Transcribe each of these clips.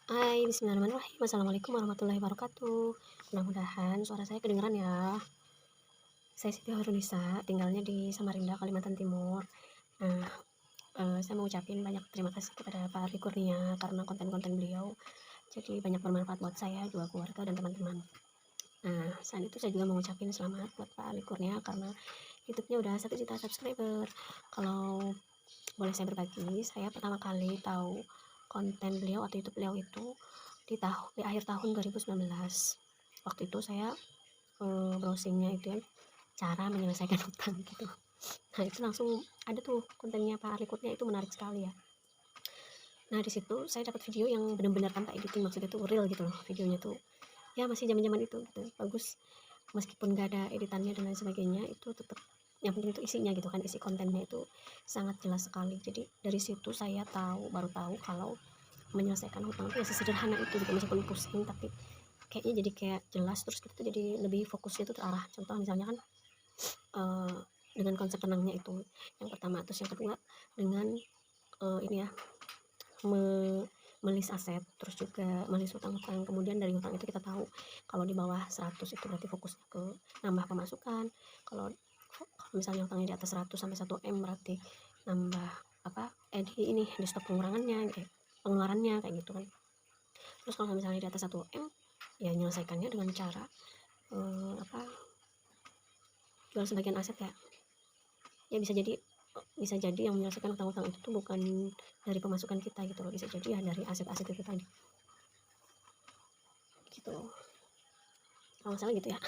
Hai, bismillahirrahmanirrahim. Assalamualaikum warahmatullahi wabarakatuh. Mudah-mudahan suara saya kedengeran ya. Saya Siti Hoirunisa, tinggalnya di Samarinda, Kalimantan Timur. Nah, saya mau ucapin banyak terima kasih kepada Pak Ardi Kurnia karena konten-konten beliau jadi banyak bermanfaat buat saya, juga keluarga dan teman-teman. Nah, selain itu saya juga mau ucapin selamat buat Pak Ardi Kurnia karena YouTube-nya udah 1 juta subscriber. Kalau boleh saya berbagi, saya pertama kali tahu konten beliau atau YouTube beliau itu di akhir tahun 2019. Waktu itu saya browsingnya itu ya, cara menyelesaikan hutang gitu. Nah itu langsung ada tuh kontennya Pak Arli Kurnia, itu menarik sekali ya. Nah di situ saya dapat video yang benar-benar tanpa editing, maksudnya tuh real gitu loh videonya tuh. Ya masih zaman-zaman itu gitu, bagus. Meskipun gak ada editannya dan lain sebagainya, itu tetap yang penting itu isinya gitu kan, isi kontennya itu sangat jelas sekali. Jadi dari situ saya baru tahu kalau menyelesaikan hutang itu ya sesederhana itu gitu, meskipun pusing tapi kayaknya jadi kayak jelas, terus kita tuh jadi lebih fokusnya itu terarah. Contoh misalnya kan dengan konsep tenangnya itu yang pertama, terus yang kedua dengan ini ya, melis aset, terus juga melis hutang-hutang. Kemudian dari hutang itu kita tahu kalau di bawah 100 itu berarti fokusnya ke nambah pemasukan. Kalau misalnya hutangnya di atas 100 sampai 1 M berarti nambah di stop pengurangannya, pengeluarannya kayak gitu kan. Terus kalau misalnya di atas 1 M ya menyelesaikannya dengan cara jual sebagian aset ya. Ya bisa jadi yang menyelesaikan hutang-hutang itu tuh bukan dari pemasukan kita gitu loh, bisa jadi ya dari aset-aset itu tadi gitu. Kalau misalnya gitu ya.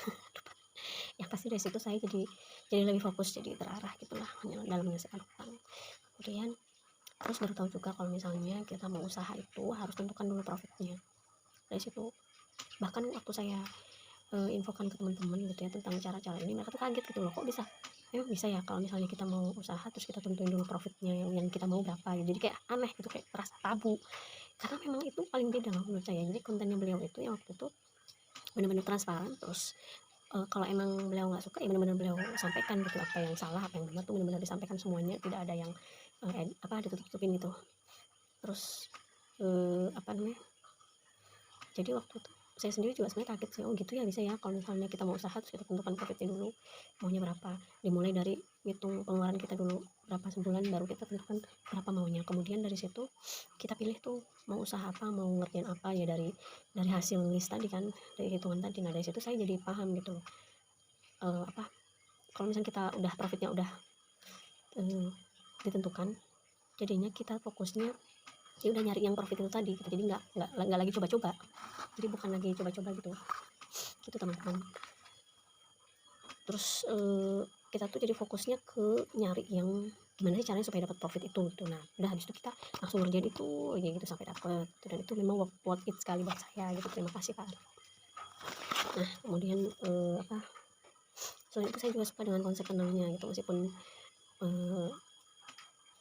Ya pasti dari situ saya jadi lebih fokus, jadi terarah gitulah dalam menyelesaikan hutang. Kemudian terus baru tahu juga kalau misalnya kita mau usaha itu harus tentukan dulu profitnya. Dari situ bahkan waktu saya infokan ke teman-teman gitu ya tentang cara-cara ini, mereka tuh kaget gitu loh, kok bisa bisa ya kalau misalnya kita mau usaha terus kita tentuin dulu profitnya yang kita mau berapa ya. Jadi kayak aneh gitu, kayak terasa tabu, karena memang itu paling beda loh menurut saya. Jadi kontennya beliau itu yang waktu itu benar-benar transparan. Terus kalau emang beliau nggak suka ya benar-benar beliau sampaikan gitu, apa yang salah apa yang benar tuh benar-benar disampaikan semuanya, tidak ada yang ditutup-tutupin gitu. Terus jadi waktu itu saya sendiri juga sebenarnya kaget sih, oh gitu ya bisa ya kalau misalnya kita mau usaha terus kita tentukan profitnya dulu maunya berapa, dimulai dari hitung pengeluaran kita dulu berapa sebulan, baru kita tentukan berapa maunya. Kemudian dari situ kita pilih tuh mau usaha apa, mau ngerjain apa ya, dari hasil list tadi kan, dari hitungan tadi. Nah dari situ saya jadi paham gitu loh, kalau misalnya kita udah profitnya udah ditentukan, jadinya kita fokusnya ya udah nyari yang profit itu tadi gitu. Jadi nggak lagi coba-coba, jadi bukan lagi coba-coba gitu teman-teman. Terus kita tuh jadi fokusnya ke nyari yang gimana sih caranya supaya dapat profit itu gitu. Nah udah habis itu kita langsung ngerjain itu aja gitu sampai dapat gitu. Dan itu memang worth it sekali buat saya gitu. Terima kasih Pak. Nah kemudian selain itu saya juga suka dengan konsep tenangnya gitu, meskipun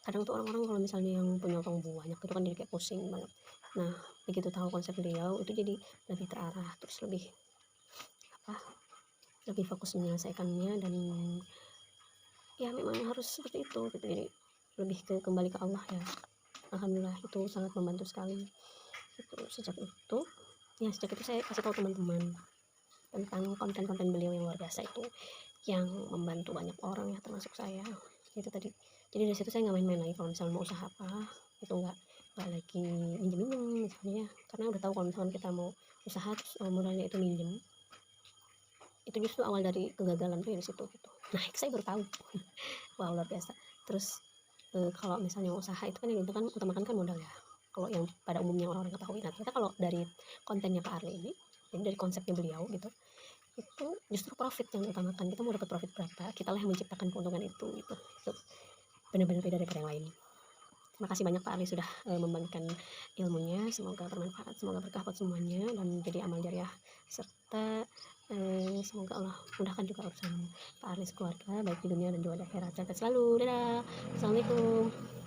kadang tuh orang-orang kalau misalnya yang punya utang banyak itu kan jadi kayak pusing banget. Nah begitu tahu konsep beliau itu jadi lebih terarah, terus lebih fokus menyelesaikannya. Dan ya memang harus seperti itu gitu, jadi lebih kembali ke Allah ya. Alhamdulillah itu sangat membantu sekali gitu. Sejak itu saya kasih tahu teman-teman tentang konten-konten beliau yang luar biasa itu, yang membantu banyak orang ya termasuk saya itu tadi. Jadi dari situ saya nggak main-main lagi kalau misalnya mau usaha apa itu, nggak lagi minjem-minjem misalnya, karena udah tahu kalau misalnya kita mau usaha terus modalnya itu minjem, itu justru awal dari kegagalan tuh ya di situ gitu. Nah saya baru tahu. Wow luar biasa. Terus kalau misalnya usaha itu kan yang itu kan utamakan kan modal ya, kalau yang pada umumnya orang-orang ketahui. Nah ternyata kalau dari kontennya Pak Arli ini, jadi dari konsepnya beliau gitu, itu justru profit yang diutamakan. Kita mau dapat profit berapa, kita lah yang menciptakan keuntungan itu gitu. Itu benar-benar beda daripada yang lain. Terima kasih banyak Pak Arli sudah membagikan ilmunya, semoga bermanfaat, semoga berkah buat semuanya dan jadi amal jariah, serta semoga Allah mudahkan juga urusan Pak Arli sekeluarga baik di dunia dan juga di akhirat. Sehat selalu, dadah, assalamualaikum.